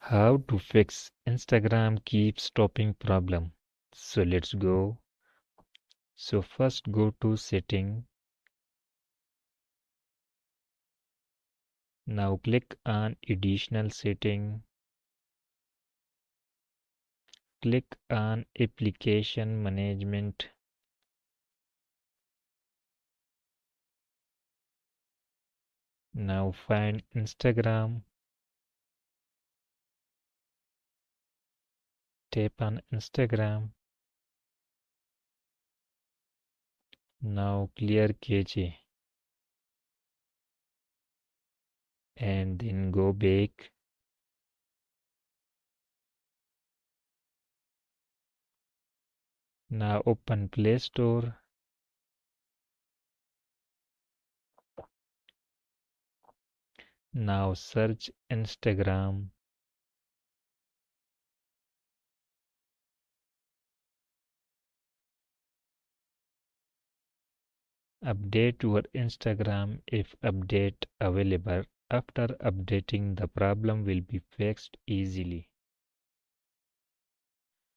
How to fix Instagram keeps stopping problem. So let's go. So first go to setting. Now click on additional setting. Click on application management. Now find Instagram. Tap on Instagram. Now clear cache and then go back. Now open Play Store. Now search Instagram. Update your Instagram if update available. After updating, the problem will be fixed easily.